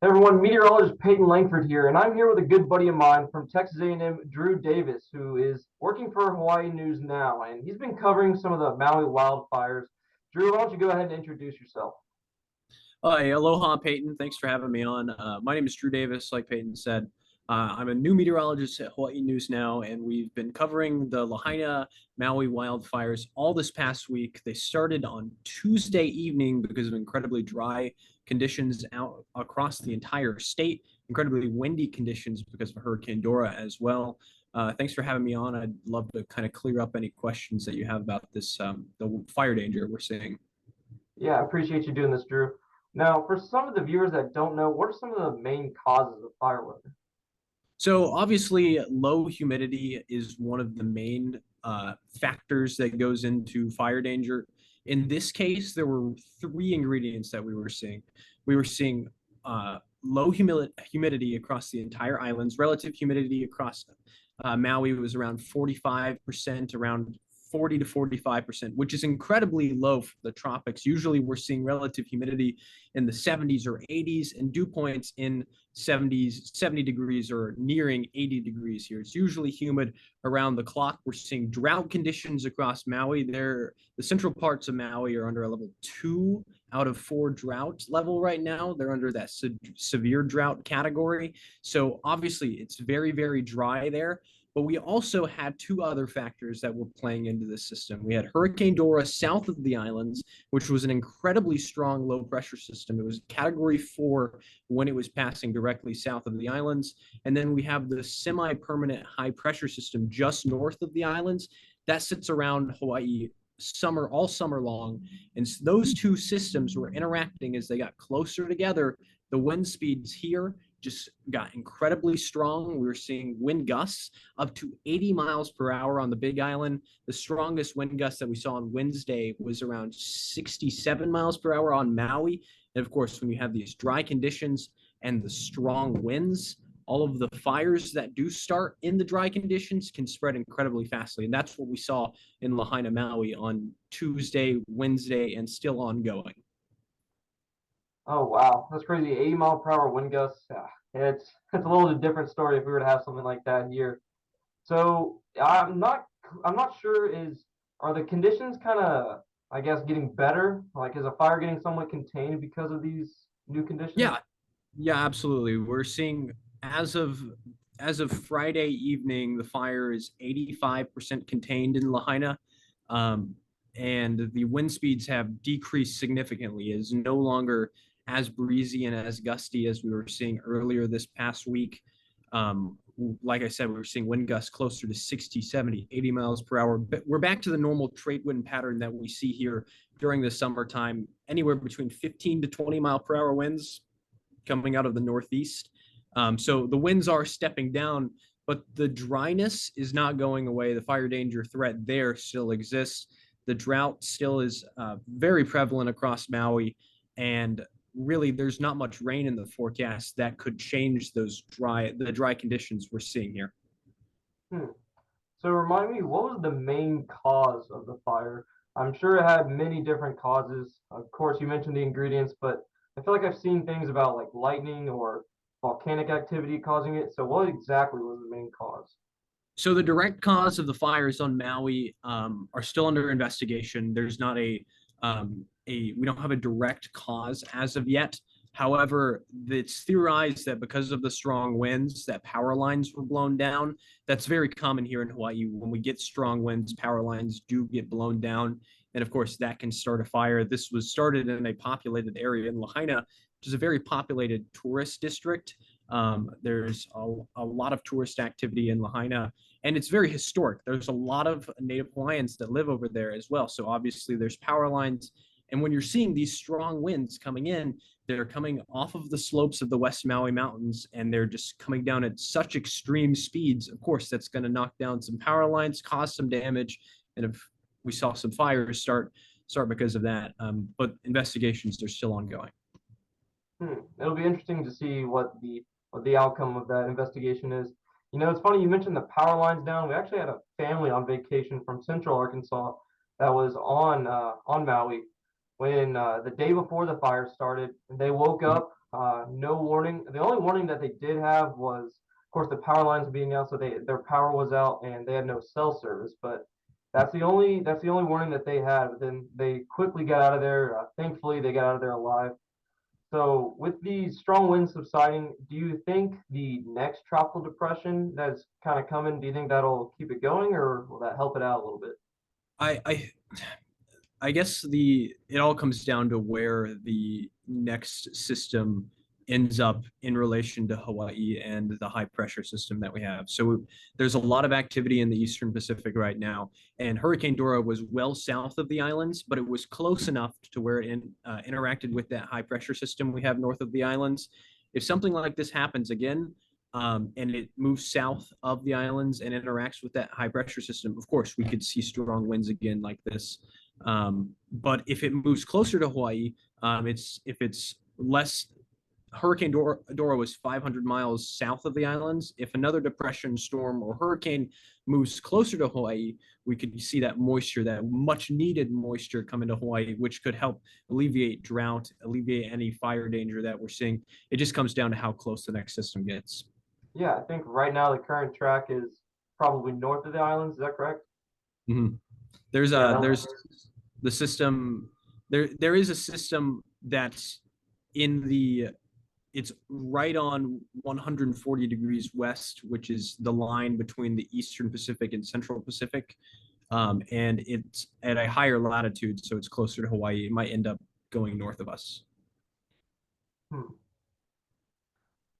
Hey everyone, meteorologist Peyton Langford here, and I'm here with a good buddy of mine from Texas A&M, Drew Davis, who is working for Hawaii News Now, and he's been covering some of the Maui wildfires. Drew, why don't you go ahead and introduce yourself? Hi, aloha, Peyton. Thanks for having me on. My name is Drew Davis, like Peyton said. I'm a new meteorologist at Hawaii News Now, and we've been covering the Lahaina Maui wildfires all this past week. They started on Tuesday evening because of incredibly dry conditions out across the entire state, incredibly windy conditions because of Hurricane Dora as well. Thanks for having me on. I'd love to kind of clear up any questions that you have about this, the fire danger we're seeing. Yeah, I appreciate you doing this, Drew. Now, for some of the viewers that don't know, what are some of the main causes of fire weather? So obviously, low humidity is one of the main factors that goes into fire danger. In this case, there were three ingredients that we were seeing. We were seeing low humidity across the entire islands. Relative humidity across Maui was around 45%, around 40 to 45%, which is incredibly low for the tropics. Usually we're seeing relative humidity in the 70s or 80s and dew points in 70s, 70 degrees or nearing 80 degrees here. It's usually humid around the clock. We're seeing drought conditions across Maui. The central parts of Maui are under a level 2 out of 4 drought level right now. They're under that severe drought category. So obviously it's very, very dry there. But we also had two other factors that were playing into the system. We had Hurricane Dora south of the islands, which was an incredibly strong low pressure system. It was category 4 when it was passing directly south of the islands. And then we have the semi permanent high pressure system just north of the islands that sits around Hawaii all summer long. And those two systems were interacting as they got closer together. The wind speeds here just got incredibly strong. We were seeing wind gusts up to 80 miles per hour on the Big Island. The strongest wind gust that we saw on Wednesday was around 67 miles per hour on Maui. And of course, when you have these dry conditions and the strong winds, all of the fires that do start in the dry conditions can spread incredibly fastly. And that's what we saw in Lahaina, Maui on Tuesday, Wednesday, and still ongoing. Oh wow, that's crazy. 80 mile per hour wind gusts. Yeah, it's a little different story if we were to have something like that here. So I'm not sure is are the conditions kind of I guess getting better? Like is a fire getting somewhat contained because of these new conditions? Yeah, yeah, absolutely. We're seeing as of as of Friday evening, the fire is 85% contained in Lahaina. Um, and the wind speeds have decreased significantly. It is no longer as breezy and as gusty as we were seeing earlier this past week. Um, like I said, we were seeing wind gusts closer to 60, 70, 80 miles per hour. But we're back to the normal trade wind pattern that we see here during the summertime, anywhere between 15 to 20 mile per hour winds coming out of the northeast. So the winds are stepping down, but the dryness is not going away. The fire danger threat there still exists. The drought still is very prevalent across Maui, and really there's not much rain in the forecast that could change the dry conditions we're seeing here. Hmm. So remind me, what was the main cause of the fire? I'm sure it had many different causes. Of course, you mentioned the ingredients, but I feel like I've seen things about like lightning or volcanic activity causing it. So what exactly was the main cause? So the direct cause of the fires on Maui are still under investigation. There's not we don't have a direct cause as of yet. However, it's theorized that because of the strong winds, that power lines were blown down. That's very common here in Hawaii. When we get strong winds, power lines do get blown down, and of course that can start a fire. This was started in a populated area in Lahaina, which is a very populated tourist district. There's a lot of tourist activity in Lahaina, and it's very historic. There's a lot of Native Hawaiians that live over there as well. So obviously there's power lines. And when you're seeing these strong winds coming in, they're coming off of the slopes of the West Maui Mountains and they're just coming down at such extreme speeds. Of course, that's going to knock down some power lines, cause some damage. And if we saw some fires start because of that. But investigations are still ongoing. It'll be interesting to see what the outcome of that investigation is. You know, it's funny you mentioned the power lines down. We actually had a family on vacation from Central Arkansas that was on Maui when the day before the fire started. And they woke up. No warning. The only warning that they did have was, of course, the power lines being out, so their power was out and they had no cell service. But that's the only warning that they had. But then they quickly got out of there. Thankfully, they got out of there alive. So with the strong winds subsiding, do you think the next tropical depression that's kind of coming, do you think that'll keep it going, or will that help it out a little bit? I, I I guess the it all comes down to where the next system ends up in relation to Hawaii and the high pressure system that we have. So there's a lot of activity in the Eastern Pacific right now, and Hurricane Dora was well south of the islands, but it was close enough to where it interacted with that high pressure system we have north of the islands. If something like this happens again, and it moves south of the islands and interacts with that high pressure system, of course, we could see strong winds again like this. But if it moves closer to Hawaii, if it's less. Hurricane Dora was 500 miles south of the islands. If another depression, storm, or hurricane moves closer to Hawaii, we could see that moisture, that much needed moisture, come into Hawaii, which could help alleviate drought, alleviate any fire danger that we're seeing. It just comes down to how close the next system gets. Yeah, I think right now the current track is probably north of the islands. Is that correct? Mm-hmm. Yeah, There's the system. There is a system that's in the it's right on 140 degrees west, which is the line between the Eastern Pacific and Central Pacific. And it's at a higher latitude, so it's closer to Hawaii. It might end up going north of us. hmm.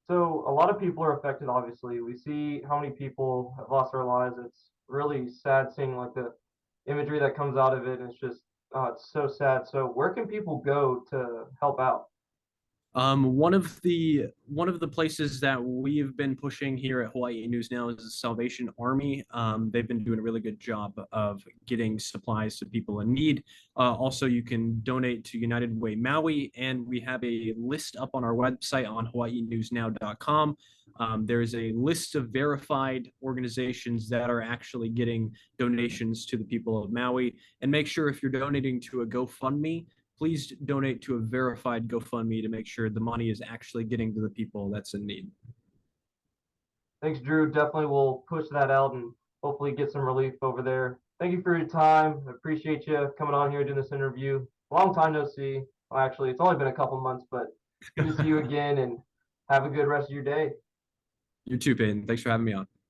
So a lot of people are affected, obviously. We see how many people have lost their lives. It's really sad seeing like the imagery that comes out of it. And it's just, it's so sad. So where can people go to help out? One of the places that we've been pushing here at Hawaii News Now is the Salvation Army. They've been doing a really good job of getting supplies to people in need. Also, you can donate to United Way Maui, and we have a list up on our website on hawaiinewsnow.com. There is a list of verified organizations that are actually getting donations to the people of Maui. And make sure if you're donating to a GoFundMe, please donate to a verified GoFundMe to make sure the money is actually getting to the people that's in need. Thanks, Drew. Definitely will push that out and hopefully get some relief over there. Thank you for your time. I appreciate you coming on here doing this interview. Long time no see. Well, actually, it's only been a couple months, but good to see you again and have a good rest of your day. You too, Peyton. Thanks for having me on.